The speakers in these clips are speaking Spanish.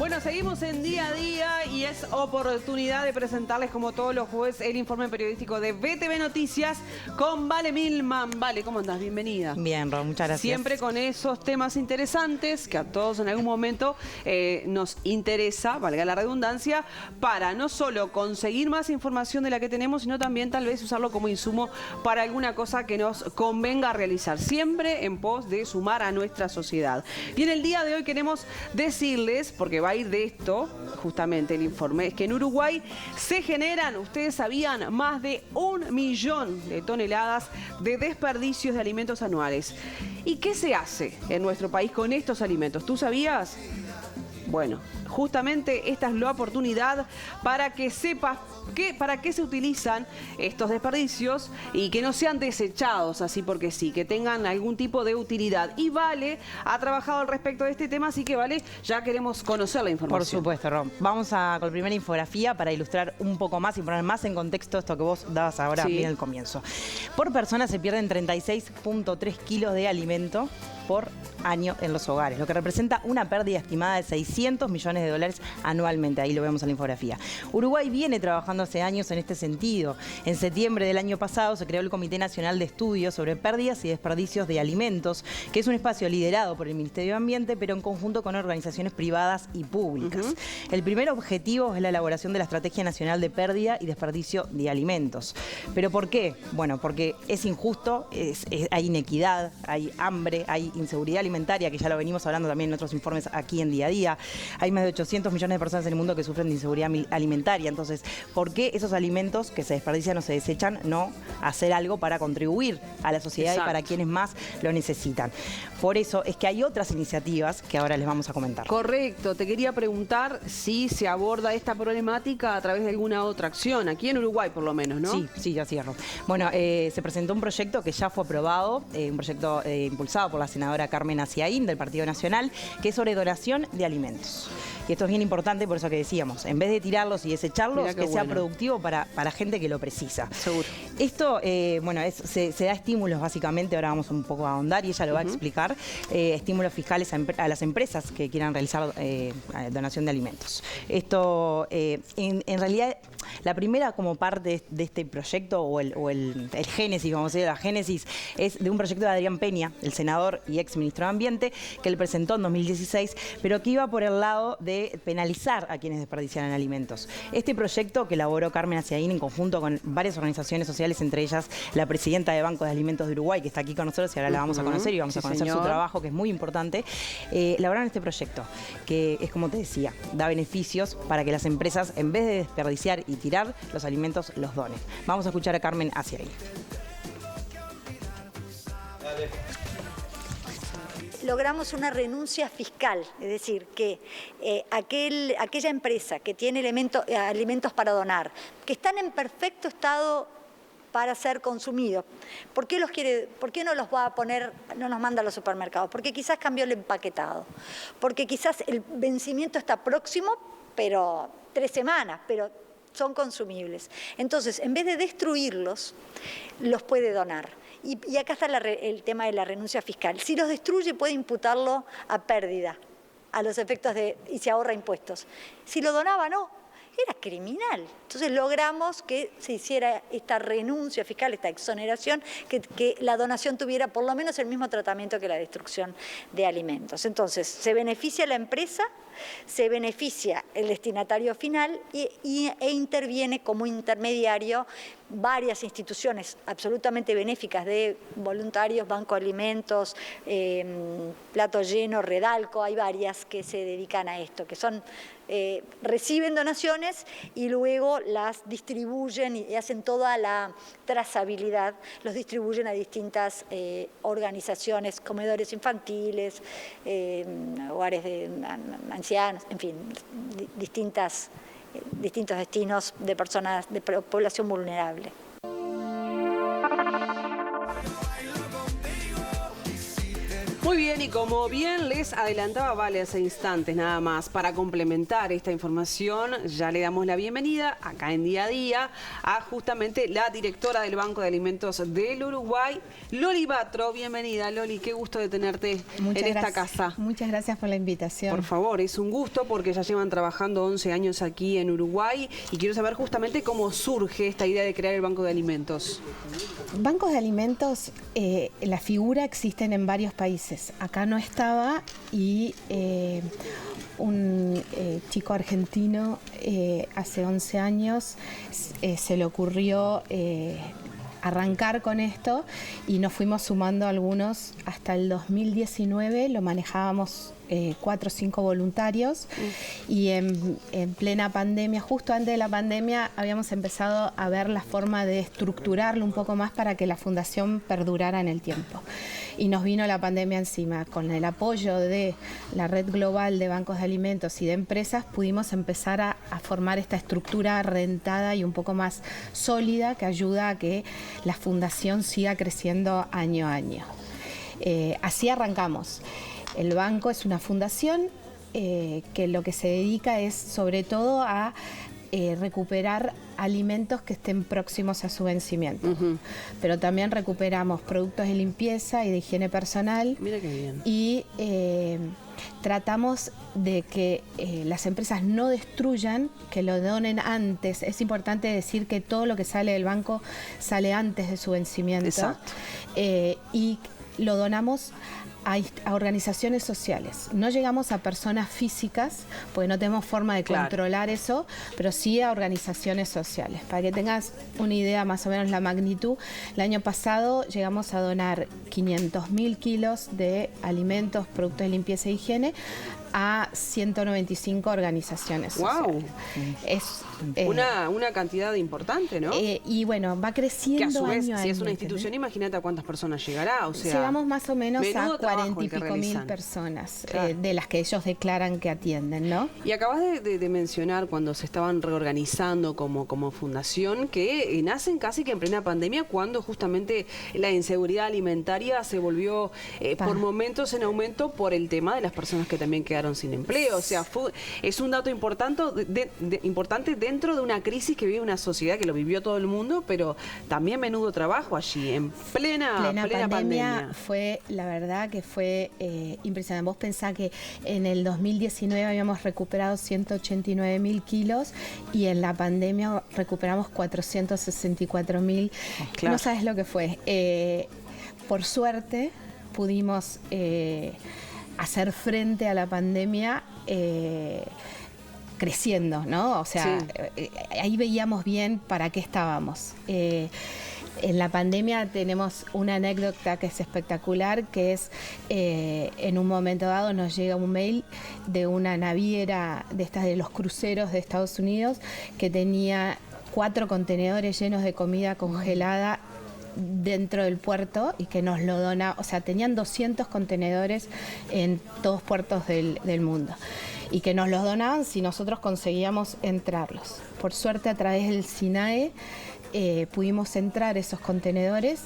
Bueno, seguimos en día a día y es oportunidad de presentarles como todos los jueves el informe periodístico de BTV Noticias con Vale Milman. Vale, ¿cómo andás? Bienvenida. Bien, Ro, muchas gracias. Siempre con esos temas interesantes que a todos en algún momento nos interesa, valga la redundancia, para no solo conseguir más información de la que tenemos, sino también tal vez usarlo como insumo para alguna cosa que nos convenga realizar, siempre en pos de sumar a nuestra sociedad. Y en el día de hoy queremos decirles, porque va a ir de esto, justamente el informe, es que en Uruguay se generan, ustedes sabían, más de 1 millón de toneladas de desperdicios de alimentos anuales. ¿Y qué se hace en nuestro país con estos alimentos? ¿Tú sabías? Bueno, justamente esta es la oportunidad para que sepas para qué se utilizan estos desperdicios y que no sean desechados así porque sí, que tengan algún tipo de utilidad. Y Vale ha trabajado al respecto de este tema, así que Vale, ya queremos conocer la información. Por supuesto, Ron. Vamos con la primera infografía para ilustrar un poco más y poner más en contexto esto que vos dabas ahora bien al comienzo. Por persona se pierden 36.3 kilos de alimento por año en los hogares, lo que representa una pérdida estimada de 600 millones de dólares anualmente. Ahí lo vemos en la infografía. Uruguay viene trabajando hace años en este sentido. En septiembre del año pasado se creó el Comité Nacional de Estudios sobre Pérdidas y Desperdicios de Alimentos, que es un espacio liderado por el Ministerio de Ambiente, pero en conjunto con organizaciones privadas y públicas. El primer objetivo es la elaboración de la Estrategia Nacional de Pérdida y Desperdicio de Alimentos. ¿Pero por qué? Bueno, porque es injusto, hay inequidad, hay hambre, hay inseguridad alimentaria, que ya lo venimos hablando también en otros informes aquí en Día a Día. Hay más de 800 millones de personas en el mundo que sufren de inseguridad alimentaria. Entonces, ¿por qué esos alimentos que se desperdician o se desechan no hacer algo para contribuir a la sociedad? Exacto. Y para quienes más lo necesitan? Por eso es que hay otras iniciativas que ahora les vamos a comentar. Correcto. Te quería preguntar si se aborda esta problemática a través de alguna otra acción, aquí en Uruguay por lo menos, ¿no? Sí, ya cierro. Bueno, se presentó un proyecto que ya fue aprobado, un proyecto impulsado por la senadora Carmen Aciaín del Partido Nacional, que es sobre donación de alimentos. Y esto es bien importante, por eso que decíamos, en vez de tirarlos y desecharlos, que sea productivo para gente que lo precisa. Seguro. Esto, bueno, se da estímulos básicamente, ahora vamos un poco a ahondar y ella lo va a explicar, estímulos fiscales a las empresas que quieran realizar donación de alimentos. Esto, en realidad, la primera como parte de este proyecto, o el génesis, vamos a decir, la génesis, es de un proyecto de Adrián Peña, el senador y ex ministro de Ambiente, que él presentó en 2016, pero que iba por el lado de penalizar a quienes desperdiciaran alimentos. Este proyecto que elaboró Carmen Aciaín en conjunto con varias organizaciones sociales, entre ellas la presidenta de Banco de Alimentos de Uruguay, que está aquí con nosotros y ahora la vamos a conocer y vamos a conocer su trabajo, que es muy importante, elaboraron este proyecto, que es como te decía, da beneficios para que las empresas, en vez de desperdiciar y tirar los alimentos, los donen. Vamos a escuchar a Carmen Aciaín. Logramos una renuncia fiscal, es decir, que aquella empresa que tiene alimentos para donar, que están en perfecto estado para ser consumidos, ¿por qué no los va a poner, no los manda a los supermercados? Porque quizás cambió el empaquetado, porque quizás el vencimiento está próximo, pero 3 semanas, pero son consumibles. Entonces, en vez de destruirlos, los puede donar. Y acá está el tema de la renuncia fiscal. Si los destruye, puede imputarlo a pérdida, a los efectos y se ahorra impuestos. Si lo donaba, no. Era criminal. Entonces logramos que se hiciera esta renuncia fiscal, esta exoneración, que la donación tuviera por lo menos el mismo tratamiento que la destrucción de alimentos. Entonces se beneficia la empresa, se beneficia el destinatario final e interviene como intermediario varias instituciones absolutamente benéficas de voluntarios, Banco de Alimentos, Plato Lleno, Redalco, hay varias que se dedican a esto, que son reciben donaciones y luego las distribuyen y hacen toda la trazabilidad, los distribuyen a distintas organizaciones, comedores infantiles, hogares de ancianos, en fin, distintos destinos de personas, de población vulnerable. Muy bien, y como bien les adelantaba Vale hace instantes nada más, para complementar esta información, ya le damos la bienvenida acá en Día a Día a justamente la directora del Banco de Alimentos del Uruguay, Loli Batro. Bienvenida, Loli, qué gusto de tenerte en esta casa. Muchas gracias por la invitación. Por favor, es un gusto porque ya llevan trabajando 11 años aquí en Uruguay y quiero saber justamente cómo surge esta idea de crear el Banco de Alimentos. Bancos de alimentos, la figura existen en varios países. Acá no estaba y un chico argentino hace 11 años se le ocurrió arrancar con esto y nos fuimos sumando algunos. Hasta el 2019 lo manejábamos 4 o 5 voluntarios y en plena pandemia, justo antes de la pandemia, habíamos empezado a ver la forma de estructurarlo un poco más para que la fundación perdurara en el tiempo. Y nos vino la pandemia encima. Con el apoyo de la red global de bancos de alimentos y de empresas pudimos empezar a formar esta estructura rentada y un poco más sólida que ayuda a que la fundación siga creciendo año a año. Así arrancamos. El banco es una fundación que lo que se dedica es sobre todo a recuperar alimentos que estén próximos a su vencimiento. Pero también recuperamos productos de limpieza y de higiene personal. Mira qué bien. Y tratamos de que las empresas no destruyan, que lo donen antes. Es importante decir que todo lo que sale del banco sale antes de su vencimiento. Exacto. Y lo donamos a organizaciones sociales. No llegamos a personas físicas, porque no tenemos forma de controlar eso, pero sí a organizaciones sociales. Para que tengas una idea más o menos la magnitud, el año pasado llegamos a donar 500.000 kilos de alimentos, productos de limpieza e higiene a 195 organizaciones sociales. Es una cantidad importante, ¿no? Y bueno, va creciendo que a su vez, año a si es año, una institución, imagínate a cuántas personas llegará. O sea, llegamos más o menos a 40 y que pico mil personas, claro, de las que ellos declaran que atienden, ¿no? Y acabas de mencionar cuando se estaban reorganizando como fundación, que nacen casi que en plena pandemia, cuando justamente la inseguridad alimentaria se volvió por momentos en aumento por el tema de las personas que también quedaron sin empleo. O sea, es un dato importante dentro de una crisis que vive una sociedad, que lo vivió todo el mundo, pero también menudo trabajo allí, en plena pandemia. Fue, la verdad que fue impresionante. Vos pensás que en el 2019 habíamos recuperado 189.000 kilos y en la pandemia recuperamos 464.000. Claro. No sabes lo que fue. Por suerte pudimos hacer frente a la pandemia creciendo, ¿no? O sea, sí, ahí veíamos bien para qué estábamos. En la pandemia tenemos una anécdota que es espectacular, que es en un momento dado nos llega un mail de una naviera de estas de los cruceros de Estados Unidos que tenía 4 contenedores llenos de comida congelada dentro del puerto y que nos lo dona, o sea, tenían 200 contenedores en todos puertos del mundo y que nos los donaban si nosotros conseguíamos entrarlos. Por suerte, a través del SINAE pudimos entrar esos contenedores.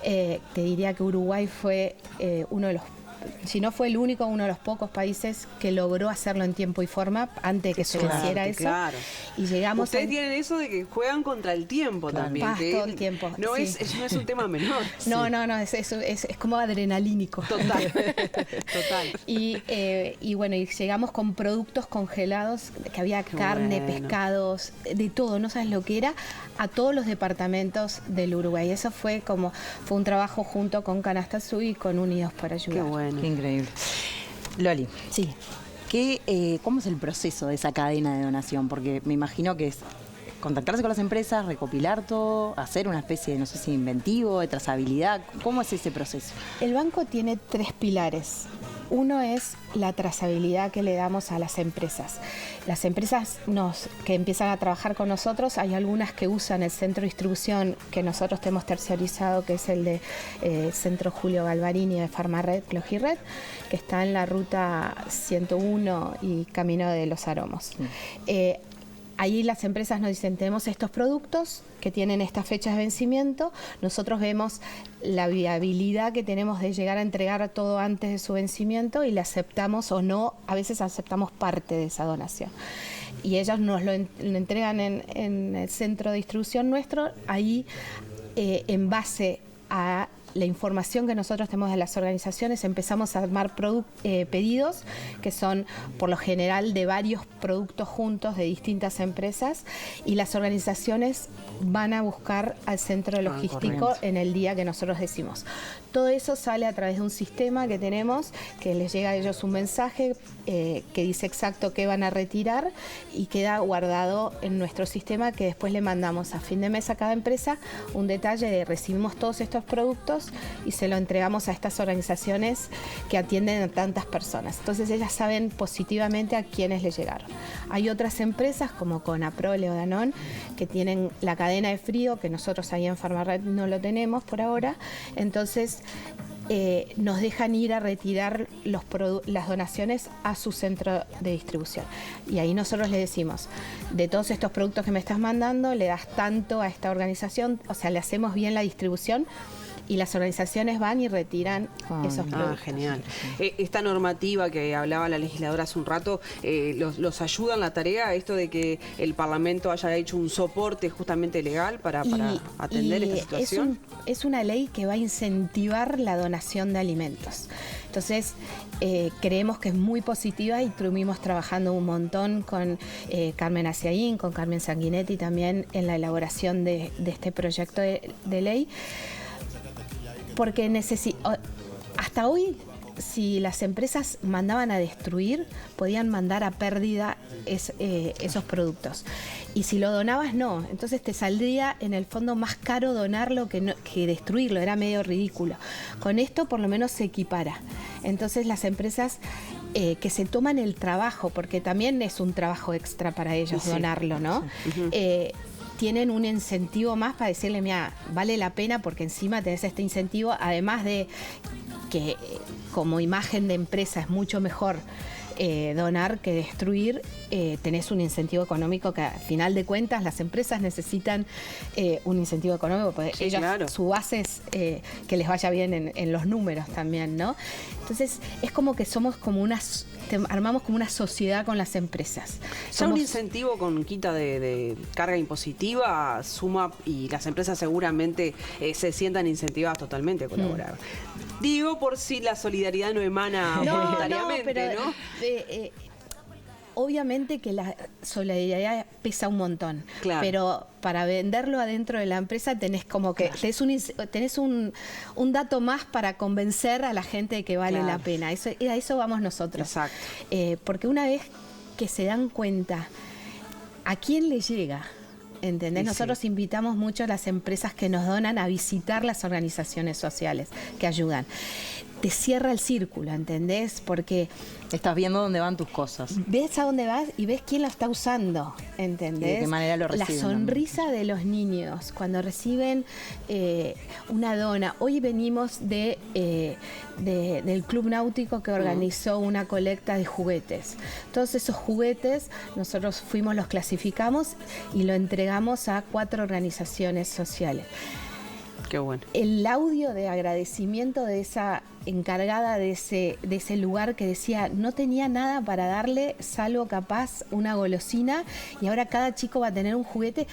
Te diría que Uruguay fue uno de los, si no fue el único, uno de los pocos países que logró hacerlo en tiempo y forma antes de que se venciera eso. Claro. Y llegamos. Ustedes tienen eso de que juegan contra el tiempo también. Que todo el tiempo. No, sí, no es un tema menor. No, es como adrenalínico. Total. Total. Y bueno, y llegamos con productos congelados, que había carne, pescados, de todo, no sabes lo que era, a todos los departamentos del Uruguay. Eso fue un trabajo junto con Canasta Azul y con Unidos por Ayudar. Qué bueno. Qué increíble. Loli. Sí. ¿Cómo es el proceso de esa cadena de donación? Porque me imagino que es contactarse con las empresas, recopilar todo, hacer una especie de, no sé si inventivo, de trazabilidad. ¿Cómo es ese proceso? El banco tiene 3 pilares. Uno es la trazabilidad que le damos a las empresas. Las empresas que empiezan a trabajar con nosotros, hay algunas que usan el centro de distribución que nosotros tenemos terciarizado, que es el de Centro Julio Galvarini de Farmared, Clojired, que está en la ruta 101 y Camino de los Aromos. ahí las empresas nos dicen, tenemos estos productos que tienen estas fechas de vencimiento, nosotros vemos la viabilidad que tenemos de llegar a entregar todo antes de su vencimiento y le aceptamos o no, a veces aceptamos parte de esa donación. Y ellos nos lo entregan en el centro de distribución nuestro, ahí en base a la información que nosotros tenemos de las organizaciones, empezamos a armar pedidos que son por lo general de varios productos juntos de distintas empresas, y las organizaciones van a buscar al centro logístico en el día que nosotros decimos. Todo eso sale a través de un sistema que tenemos, que les llega a ellos un mensaje que dice exacto qué van a retirar y queda guardado en nuestro sistema, que después le mandamos a fin de mes a cada empresa un detalle de recibimos todos estos productos y se lo entregamos a estas organizaciones que atienden a tantas personas. Entonces ellas saben positivamente a quiénes les llegaron. Hay otras empresas como Conaprole o Danone que tienen la cadena de frío, que nosotros ahí en Farmared no lo tenemos por ahora. Entonces nos dejan ir a retirar las donaciones a su centro de distribución. Y ahí nosotros le decimos, de todos estos productos que me estás mandando, le das tanto a esta organización, o sea, le hacemos bien la distribución, y las organizaciones van y retiran esos productos. Genial. Esta normativa que hablaba la legisladora hace un rato, ¿los ayuda en la tarea esto de que el Parlamento haya hecho un soporte justamente legal para atender esta situación? Es una ley que va a incentivar la donación de alimentos. Entonces, creemos que es muy positiva y estuvimos trabajando un montón con Carmen Aciaín, con Carmen Sanguinetti también en la elaboración de este proyecto de ley. Porque hasta hoy, si las empresas mandaban a destruir, podían mandar a pérdida esos productos. Y si lo donabas, no. Entonces te saldría en el fondo más caro donarlo que destruirlo. Era medio ridículo. Con esto por lo menos se equipara. Entonces las empresas que se toman el trabajo, porque también es un trabajo extra para ellos donarlo, ¿no? Sí. Tienen un incentivo más para decirle, mira, vale la pena porque encima tenés este incentivo, además de que como imagen de empresa es mucho mejor donar que destruir, tenés un incentivo económico que al final de cuentas las empresas necesitan un incentivo económico porque ellos, claro, su base es que les vaya bien en los números también, ¿no? Entonces es como que somos como armamos como una sociedad con las empresas. Ya un incentivo con quita de carga impositiva suma y las empresas seguramente se sientan incentivadas totalmente a colaborar. Digo por si la solidaridad no emana voluntariamente, ¿no? Obviamente que la solidaridad pesa un montón, claro, pero para venderlo adentro de la empresa tenés como que tenés un dato más para convencer a la gente de que vale la pena. A eso vamos nosotros. Exacto. Porque una vez que se dan cuenta a quién le llega, ¿entendés? Nosotros invitamos mucho a las empresas que nos donan a visitar las organizaciones sociales que ayudan. Te cierra el círculo, ¿entendés? Porque estás viendo dónde van tus cosas. Ves a dónde vas y ves quién lo está usando, ¿entendés? Y de qué manera lo reciben. La sonrisa de los niños cuando reciben una dona. Hoy venimos del Club Náutico que organizó una colecta de juguetes. Todos esos juguetes nosotros los clasificamos y lo entregamos a 4 organizaciones sociales. Qué bueno. El audio de agradecimiento de esa encargada de ese lugar que decía no tenía nada para darle salvo capaz una golosina y ahora cada chico va a tener un juguete,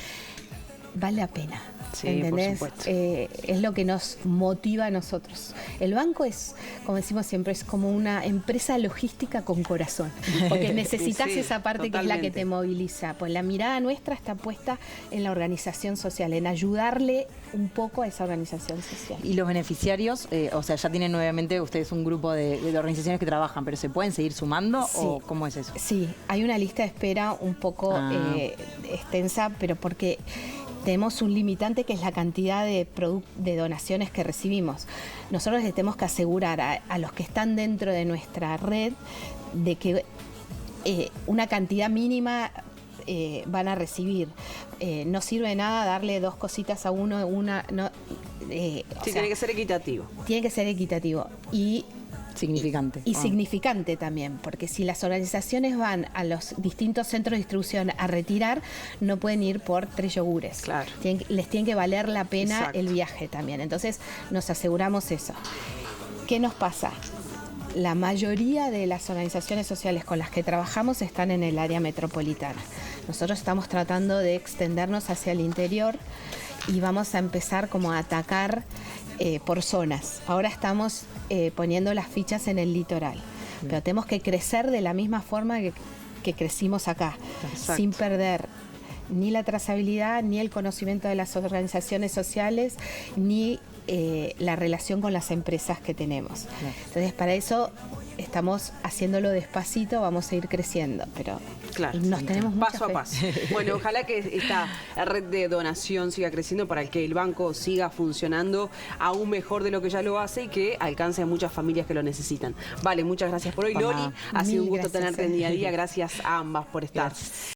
vale la pena. Sí, ¿entendés? por supuesto. Es lo que nos motiva a nosotros. El banco es, como decimos siempre, es como una empresa logística con corazón, porque necesitas esa parte totalmente, que es la que te moviliza. Pues la mirada nuestra está puesta en la organización social, en ayudarle un poco a esa organización social. Y los beneficiarios, o sea, ya tienen nuevamente ustedes un grupo de organizaciones que trabajan, pero ¿se pueden seguir sumando o cómo es eso? Sí, hay una lista de espera un poco extensa, pero porque tenemos un limitante que es la cantidad de donaciones que recibimos. Nosotros les tenemos que asegurar a los que están dentro de nuestra red de que una cantidad mínima van a recibir. No sirve de nada darle 2 cositas a uno, tiene que ser equitativo. Tiene que ser equitativo. Y significante. Y significante también, porque si las organizaciones van a los distintos centros de distribución a retirar, no pueden ir por 3 yogures. Claro. Les tiene que valer la pena Exacto. el viaje también. Entonces nos aseguramos eso. ¿Qué nos pasa? La mayoría de las organizaciones sociales con las que trabajamos están en el área metropolitana. Nosotros estamos tratando de extendernos hacia el interior y vamos a empezar como a atacar por zonas. Ahora estamos poniendo las fichas en el litoral, pero tenemos que crecer de la misma forma que crecimos acá, Exacto. sin perder ni la trazabilidad, ni el conocimiento de las organizaciones sociales, ni la relación con las empresas que tenemos. Entonces, para eso estamos haciéndolo despacito, vamos a ir creciendo, pero Claro. nos tenemos mucha paso a fe. paso. Bueno, ojalá que esta red de donación siga creciendo para que el banco siga funcionando aún mejor de lo que ya lo hace y que alcance a muchas familias que lo necesitan. Vale, muchas gracias por hoy, Por Lori. nada. Ha sido un Mil gusto gracias. tenerte en Día a Día. Gracias a ambas por estar. Gracias.